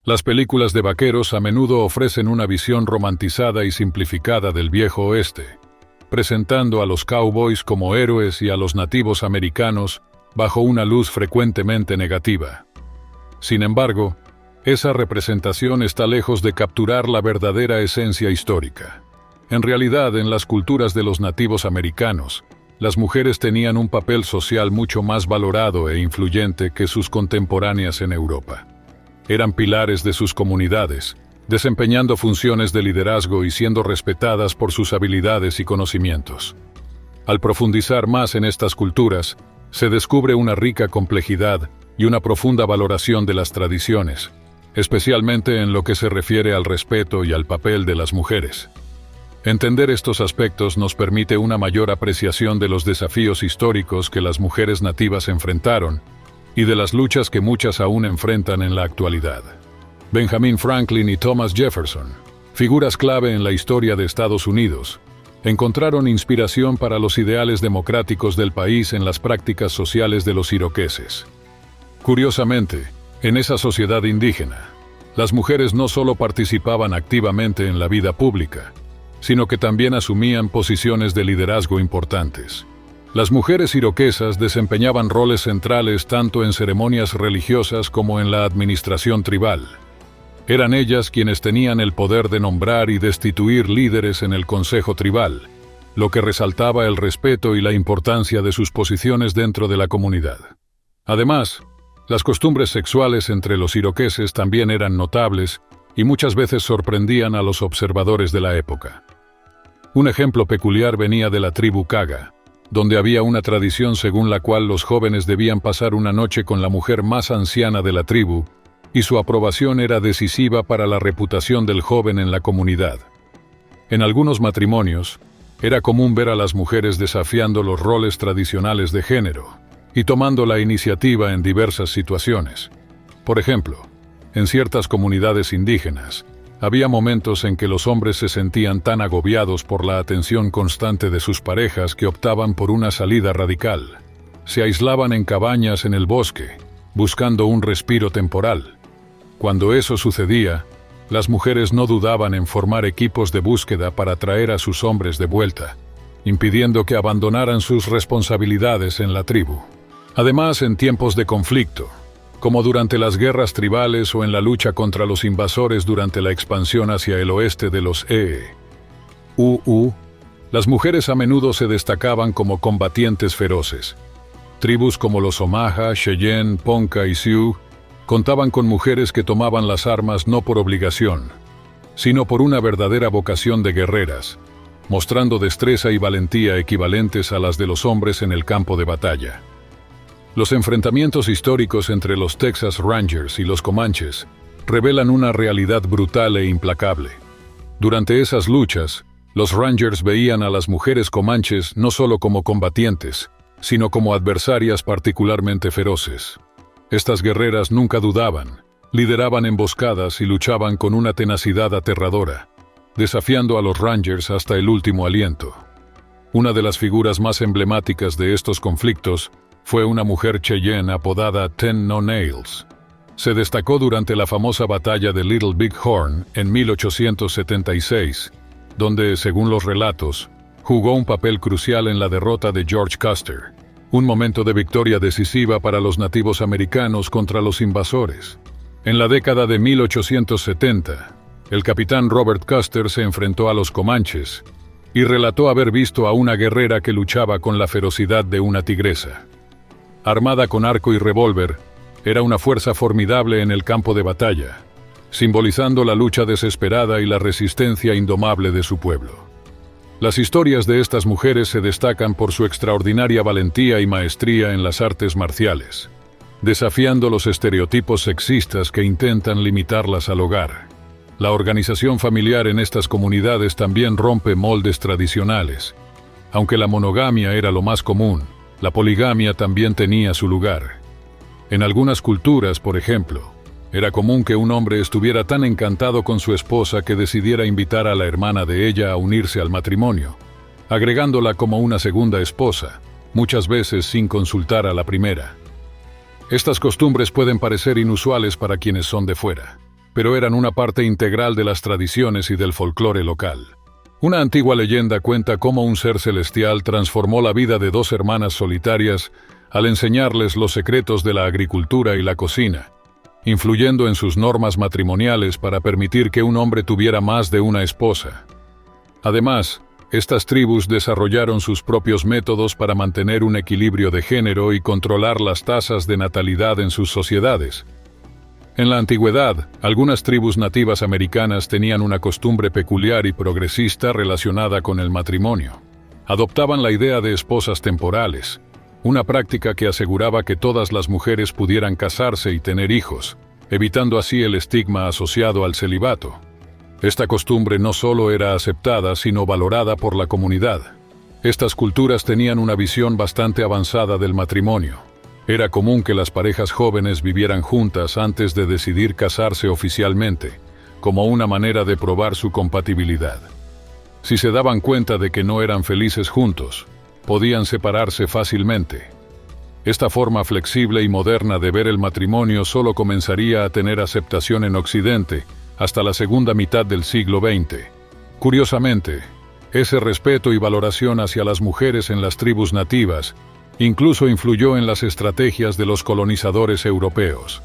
Las películas de vaqueros a menudo ofrecen una visión romantizada y simplificada del viejo oeste, presentando a los cowboys como héroes y a los nativos americanos bajo una luz frecuentemente negativa. Sin embargo, esa representación está lejos de capturar la verdadera esencia histórica. En realidad, en las culturas de los nativos americanos, las mujeres tenían un papel social mucho más valorado e influyente que sus contemporáneas en Europa. Eran pilares de sus comunidades, desempeñando funciones de liderazgo y siendo respetadas por sus habilidades y conocimientos. Al profundizar más en estas culturas, se descubre una rica complejidad y una profunda valoración de las tradiciones, especialmente en lo que se refiere al respeto y al papel de las mujeres. Entender estos aspectos nos permite una mayor apreciación de los desafíos históricos que las mujeres nativas enfrentaron y de las luchas que muchas aún enfrentan en la actualidad. Benjamin Franklin y Thomas Jefferson, figuras clave en la historia de Estados Unidos, encontraron inspiración para los ideales democráticos del país en las prácticas sociales de los iroqueses. Curiosamente, en esa sociedad indígena, las mujeres no solo participaban activamente en la vida pública, sino que también asumían posiciones de liderazgo importantes. Las mujeres iroquesas desempeñaban roles centrales tanto en ceremonias religiosas como en la administración tribal. Eran ellas quienes tenían el poder de nombrar y destituir líderes en el consejo tribal, lo que resaltaba el respeto y la importancia de sus posiciones dentro de la comunidad. Además, las costumbres sexuales entre los iroqueses también eran notables y muchas veces sorprendían a los observadores de la época. Un ejemplo peculiar venía de la tribu Kaga, donde había una tradición según la cual los jóvenes debían pasar una noche con la mujer más anciana de la tribu, y su aprobación era decisiva para la reputación del joven en la comunidad. En algunos matrimonios, era común ver a las mujeres desafiando los roles tradicionales de género y tomando la iniciativa en diversas situaciones. Por ejemplo, en ciertas comunidades indígenas, había momentos en que los hombres se sentían tan agobiados por la atención constante de sus parejas que optaban por una salida radical. Se aislaban en cabañas en el bosque, buscando un respiro temporal. Cuando eso sucedía, las mujeres no dudaban en formar equipos de búsqueda para traer a sus hombres de vuelta, impidiendo que abandonaran sus responsabilidades en la tribu. Además, en tiempos de conflicto, como durante las guerras tribales o en la lucha contra los invasores durante la expansión hacia el oeste de los las mujeres a menudo se destacaban como combatientes feroces. Tribus como los Omaha, Cheyenne, Ponca y Sioux contaban con mujeres que tomaban las armas no por obligación, sino por una verdadera vocación de guerreras, mostrando destreza y valentía equivalentes a las de los hombres en el campo de batalla. Los enfrentamientos históricos entre los Texas Rangers y los Comanches revelan una realidad brutal e implacable. Durante esas luchas, los Rangers veían a las mujeres comanches no solo como combatientes, sino como adversarias particularmente feroces. Estas guerreras nunca dudaban, lideraban emboscadas y luchaban con una tenacidad aterradora, desafiando a los Rangers hasta el último aliento. Una de las figuras más emblemáticas de estos conflictos fue una mujer Cheyenne apodada Ten No Nails. Se destacó durante la famosa batalla de Little Big Horn en 1876, donde, según los relatos, jugó un papel crucial en la derrota de George Custer, un momento de victoria decisiva para los nativos americanos contra los invasores. En la década de 1870, el capitán Robert Custer se enfrentó a los Comanches y relató haber visto a una guerrera que luchaba con la ferocidad de una tigresa. Armada con arco y revólver, era una fuerza formidable en el campo de batalla, simbolizando la lucha desesperada y la resistencia indomable de su pueblo. Las historias de estas mujeres se destacan por su extraordinaria valentía y maestría en las artes marciales, desafiando los estereotipos sexistas que intentan limitarlas al hogar. La organización familiar en estas comunidades también rompe moldes tradicionales. Aunque la monogamia era lo más común, la poligamia también tenía su lugar. En algunas culturas, por ejemplo, era común que un hombre estuviera tan encantado con su esposa que decidiera invitar a la hermana de ella a unirse al matrimonio, agregándola como una segunda esposa, muchas veces sin consultar a la primera. Estas costumbres pueden parecer inusuales para quienes son de fuera, pero eran una parte integral de las tradiciones y del folclore local. Una antigua leyenda cuenta cómo un ser celestial transformó la vida de dos hermanas solitarias al enseñarles los secretos de la agricultura y la cocina, influyendo en sus normas matrimoniales para permitir que un hombre tuviera más de una esposa. Además, estas tribus desarrollaron sus propios métodos para mantener un equilibrio de género y controlar las tasas de natalidad en sus sociedades. En la antigüedad, algunas tribus nativas americanas tenían una costumbre peculiar y progresista relacionada con el matrimonio. Adoptaban la idea de esposas temporales, una práctica que aseguraba que todas las mujeres pudieran casarse y tener hijos, evitando así el estigma asociado al celibato. Esta costumbre no solo era aceptada, sino valorada por la comunidad. Estas culturas tenían una visión bastante avanzada del matrimonio. Era común que las parejas jóvenes vivieran juntas antes de decidir casarse oficialmente, como una manera de probar su compatibilidad. Si se daban cuenta de que no eran felices juntos, podían separarse fácilmente. Esta forma flexible y moderna de ver el matrimonio solo comenzaría a tener aceptación en Occidente hasta la segunda mitad del siglo XX. Curiosamente, ese respeto y valoración hacia las mujeres en las tribus nativas incluso influyó en las estrategias de los colonizadores europeos.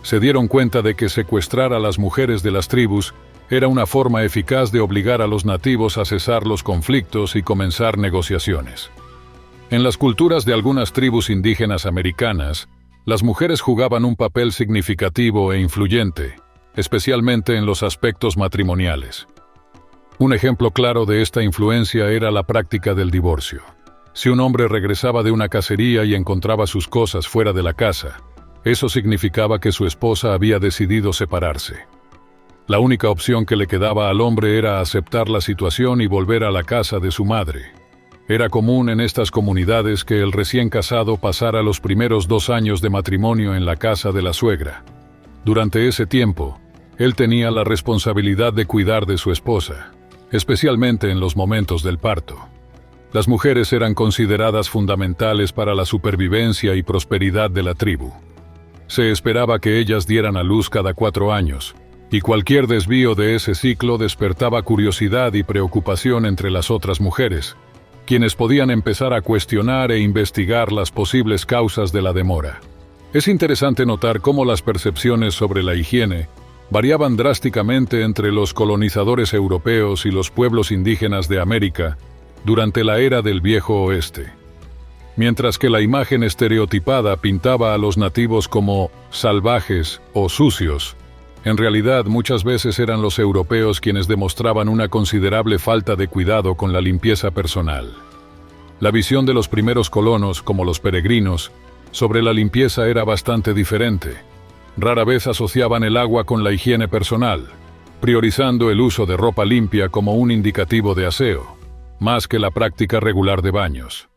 Se dieron cuenta de que secuestrar a las mujeres de las tribus era una forma eficaz de obligar a los nativos a cesar los conflictos y comenzar negociaciones. En las culturas de algunas tribus indígenas americanas, las mujeres jugaban un papel significativo e influyente, especialmente en los aspectos matrimoniales. Un ejemplo claro de esta influencia era la práctica del divorcio. Si un hombre regresaba de una cacería y encontraba sus cosas fuera de la casa, eso significaba que su esposa había decidido separarse. La única opción que le quedaba al hombre era aceptar la situación y volver a la casa de su madre. Era común en estas comunidades que el recién casado pasara los primeros 2 años de matrimonio en la casa de la suegra. Durante ese tiempo, él tenía la responsabilidad de cuidar de su esposa, especialmente en los momentos del parto. Las mujeres eran consideradas fundamentales para la supervivencia y prosperidad de la tribu. Se esperaba que ellas dieran a luz cada 4 años, y cualquier desvío de ese ciclo despertaba curiosidad y preocupación entre las otras mujeres, quienes podían empezar a cuestionar e investigar las posibles causas de la demora. Es interesante notar cómo las percepciones sobre la higiene variaban drásticamente entre los colonizadores europeos y los pueblos indígenas de América durante la era del Viejo Oeste. Mientras que la imagen estereotipada pintaba a los nativos como salvajes o sucios, en realidad muchas veces eran los europeos quienes demostraban una considerable falta de cuidado con la limpieza personal. La visión de los primeros colonos, como los peregrinos, sobre la limpieza era bastante diferente. Rara vez asociaban el agua con la higiene personal, priorizando el uso de ropa limpia como un indicativo de aseo, más que la práctica regular de baños.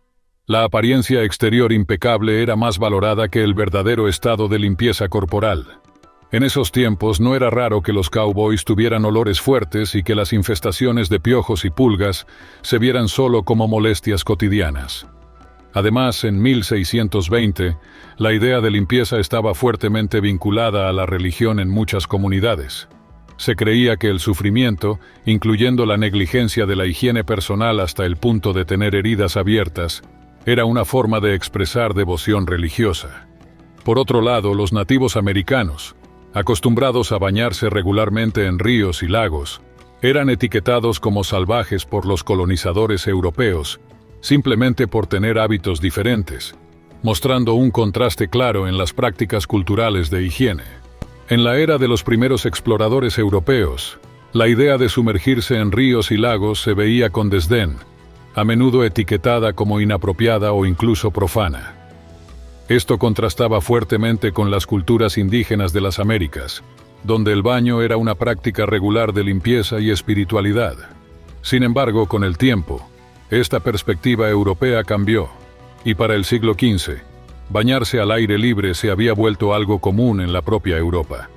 La apariencia exterior impecable era más valorada que el verdadero estado de limpieza corporal. En esos tiempos no era raro que los cowboys tuvieran olores fuertes y que las infestaciones de piojos y pulgas se vieran solo como molestias cotidianas. Además, en 1620, la idea de limpieza estaba fuertemente vinculada a la religión en muchas comunidades. Se creía que el sufrimiento, incluyendo la negligencia de la higiene personal hasta el punto de tener heridas abiertas, era una forma de expresar devoción religiosa. Por otro lado, los nativos americanos, acostumbrados a bañarse regularmente en ríos y lagos, eran etiquetados como salvajes por los colonizadores europeos, simplemente por tener hábitos diferentes, mostrando un contraste claro en las prácticas culturales de higiene. En la era de los primeros exploradores europeos, la idea de sumergirse en ríos y lagos se veía con desdén, a menudo etiquetada como inapropiada o incluso profana. Esto contrastaba fuertemente con las culturas indígenas de las Américas, donde el baño era una práctica regular de limpieza y espiritualidad. Sin embargo, con el tiempo, esta perspectiva europea cambió, y para el siglo XV, bañarse al aire libre se había vuelto algo común en la propia Europa.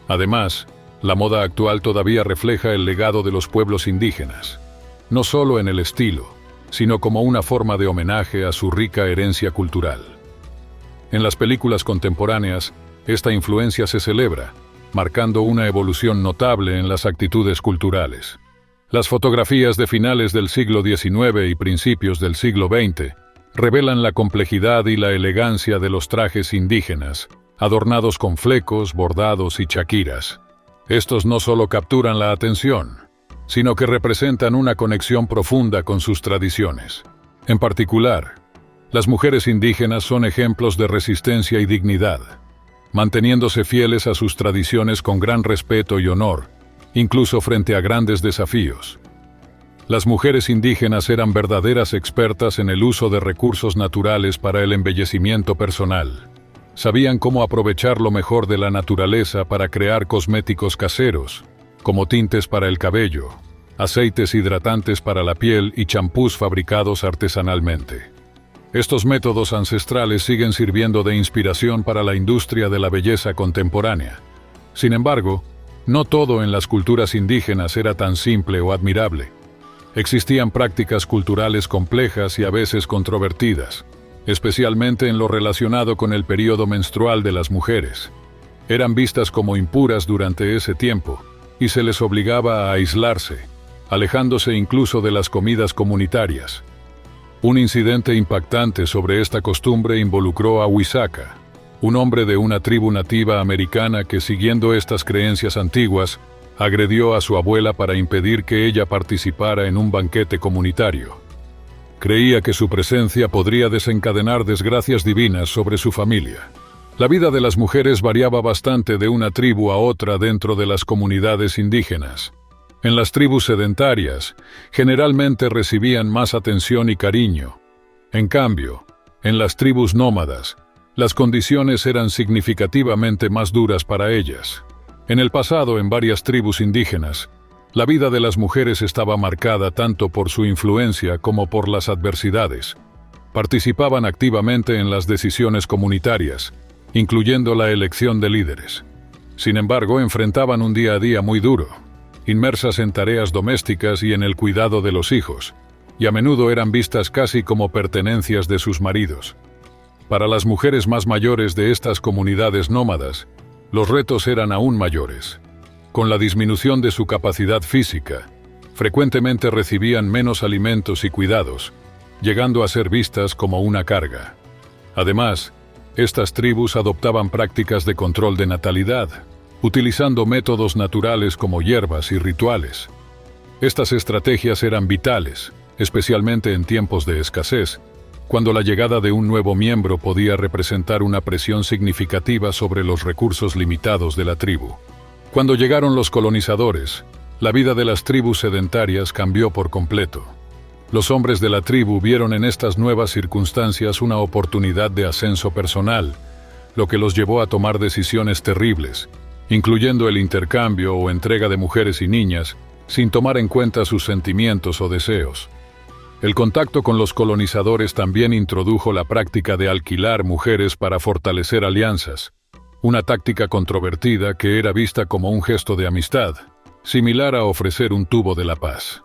Además, la moda actual todavía refleja el legado de los pueblos indígenas, no solo en el estilo, sino como una forma de homenaje a su rica herencia cultural. En las películas contemporáneas, esta influencia se celebra, marcando una evolución notable en las actitudes culturales. Las fotografías de finales del siglo XIX y principios del siglo XX revelan la complejidad y la elegancia de los trajes indígenas, adornados con flecos, bordados y chaquiras. Estos no solo capturan la atención, sino que representan una conexión profunda con sus tradiciones. En particular, las mujeres indígenas son ejemplos de resistencia y dignidad, manteniéndose fieles a sus tradiciones con gran respeto y honor, incluso frente a grandes desafíos. Las mujeres indígenas eran verdaderas expertas en el uso de recursos naturales para el embellecimiento personal. Sabían cómo aprovechar lo mejor de la naturaleza para crear cosméticos caseros, como tintes para el cabello, aceites hidratantes para la piel y champús fabricados artesanalmente. Estos métodos ancestrales siguen sirviendo de inspiración para la industria de la belleza contemporánea. Sin embargo, no todo en las culturas indígenas era tan simple o admirable. Existían prácticas culturales complejas y a veces controvertidas, especialmente en lo relacionado con el período menstrual de las mujeres. Eran vistas como impuras durante ese tiempo, y se les obligaba a aislarse, alejándose incluso de las comidas comunitarias. Un incidente impactante sobre esta costumbre involucró a Wisaka, un hombre de una tribu nativa americana que, siguiendo estas creencias antiguas, agredió a su abuela para impedir que ella participara en un banquete comunitario. Creía que su presencia podría desencadenar desgracias divinas sobre su familia. La vida de las mujeres variaba bastante de una tribu a otra dentro de las comunidades indígenas. En las tribus sedentarias, generalmente recibían más atención y cariño. En cambio, en las tribus nómadas, las condiciones eran significativamente más duras para ellas. En el pasado, en varias tribus indígenas, la vida de las mujeres estaba marcada tanto por su influencia como por las adversidades. Participaban activamente en las decisiones comunitarias, incluyendo la elección de líderes. Sin embargo, enfrentaban un día a día muy duro, inmersas en tareas domésticas y en el cuidado de los hijos, y a menudo eran vistas casi como pertenencias de sus maridos. Para las mujeres más mayores de estas comunidades nómadas, los retos eran aún mayores. Con la disminución de su capacidad física, frecuentemente recibían menos alimentos y cuidados, llegando a ser vistas como una carga. Además, estas tribus adoptaban prácticas de control de natalidad, utilizando métodos naturales como hierbas y rituales. Estas estrategias eran vitales, especialmente en tiempos de escasez, cuando la llegada de un nuevo miembro podía representar una presión significativa sobre los recursos limitados de la tribu. Cuando llegaron los colonizadores, la vida de las tribus sedentarias cambió por completo. Los hombres de la tribu vieron en estas nuevas circunstancias una oportunidad de ascenso personal, lo que los llevó a tomar decisiones terribles, incluyendo el intercambio o entrega de mujeres y niñas, sin tomar en cuenta sus sentimientos o deseos. El contacto con los colonizadores también introdujo la práctica de alquilar mujeres para fortalecer alianzas, una táctica controvertida que era vista como un gesto de amistad, similar a ofrecer un tubo de la paz.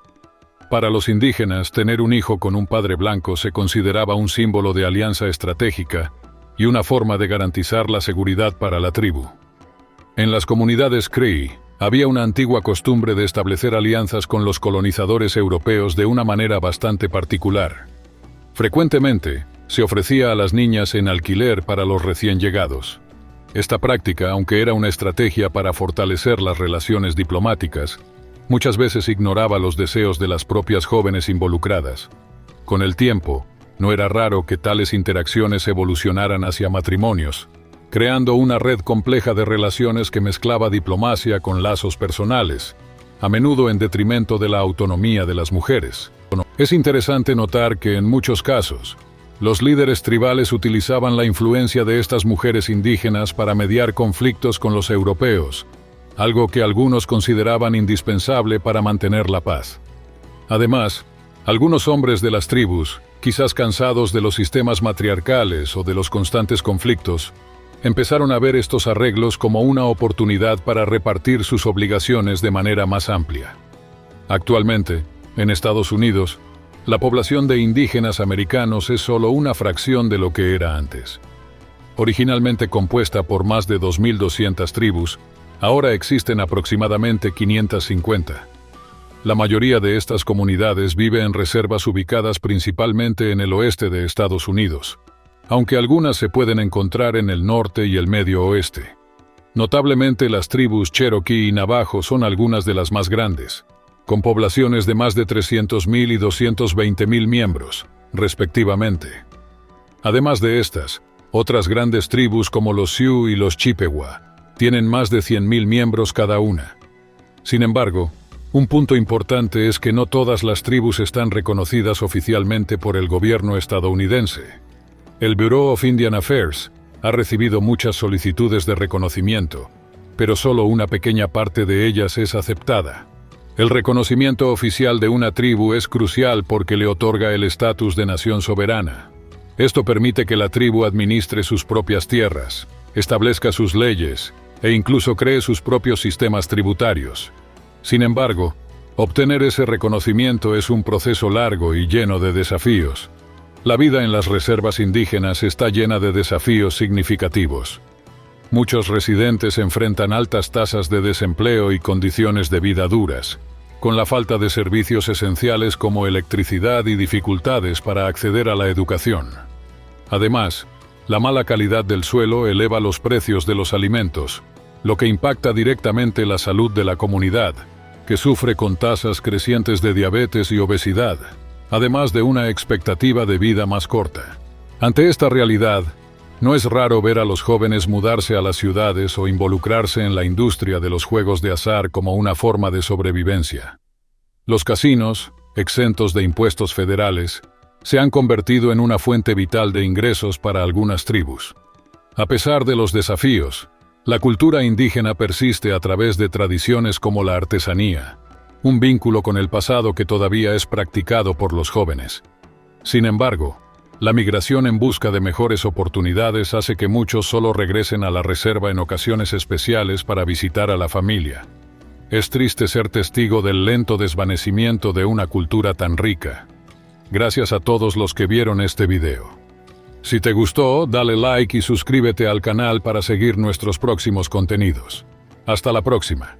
Para los indígenas, tener un hijo con un padre blanco se consideraba un símbolo de alianza estratégica y una forma de garantizar la seguridad para la tribu. En las comunidades Cree, había una antigua costumbre de establecer alianzas con los colonizadores europeos de una manera bastante particular. Frecuentemente, se ofrecía a las niñas en alquiler para los recién llegados. Esta práctica, aunque era una estrategia para fortalecer las relaciones diplomáticas, muchas veces ignoraba los deseos de las propias jóvenes involucradas. Con el tiempo, no era raro que tales interacciones evolucionaran hacia matrimonios, creando una red compleja de relaciones que mezclaba diplomacia con lazos personales, a menudo en detrimento de la autonomía de las mujeres. Es interesante notar que en muchos casos, los líderes tribales utilizaban la influencia de estas mujeres indígenas para mediar conflictos con los europeos, algo que algunos consideraban indispensable para mantener la paz. Además, algunos hombres de las tribus, quizás cansados de los sistemas matriarcales o de los constantes conflictos, empezaron a ver estos arreglos como una oportunidad para repartir sus obligaciones de manera más amplia. Actualmente, en Estados Unidos, la población de indígenas americanos es solo una fracción de lo que era antes. Originalmente compuesta por más de 2.200 tribus, Ahora existen aproximadamente 550. La mayoría de estas comunidades vive en reservas ubicadas principalmente en el oeste de Estados Unidos, aunque algunas se pueden encontrar en el norte y el medio oeste. Notablemente las tribus Cherokee y Navajo son algunas de las más grandes, con poblaciones de más de 300,000 y 220,000 miembros, respectivamente. Además de estas, otras grandes tribus como los Sioux y los Chippewa tienen más de 100,000 miembros cada una. Sin embargo, un punto importante es que no todas las tribus están reconocidas oficialmente por el gobierno estadounidense. El Bureau of Indian Affairs ha recibido muchas solicitudes de reconocimiento, pero solo una pequeña parte de ellas es aceptada. El reconocimiento oficial de una tribu es crucial porque le otorga el estatus de nación soberana. Esto permite que la tribu administre sus propias tierras, establezca sus leyes e incluso cree sus propios sistemas tributarios. Sin embargo, obtener ese reconocimiento es un proceso largo y lleno de desafíos. La vida en las reservas indígenas está llena de desafíos significativos. Muchos residentes enfrentan altas tasas de desempleo y condiciones de vida duras, con la falta de servicios esenciales como electricidad y dificultades para acceder a la educación. Además, la mala calidad del suelo eleva los precios de los alimentos, lo que impacta directamente la salud de la comunidad, que sufre con tasas crecientes de diabetes y obesidad, además de una expectativa de vida más corta. Ante esta realidad, no es raro ver a los jóvenes mudarse a las ciudades o involucrarse en la industria de los juegos de azar como una forma de sobrevivencia. Los casinos, exentos de impuestos federales, se han convertido en una fuente vital de ingresos para algunas tribus. A pesar de los desafíos, la cultura indígena persiste a través de tradiciones como la artesanía, un vínculo con el pasado que todavía es practicado por los jóvenes. Sin embargo, la migración en busca de mejores oportunidades hace que muchos solo regresen a la reserva en ocasiones especiales para visitar a la familia. Es triste ser testigo del lento desvanecimiento de una cultura tan rica. Gracias a todos los que vieron este video. Si te gustó, dale like y suscríbete al canal para seguir nuestros próximos contenidos. Hasta la próxima.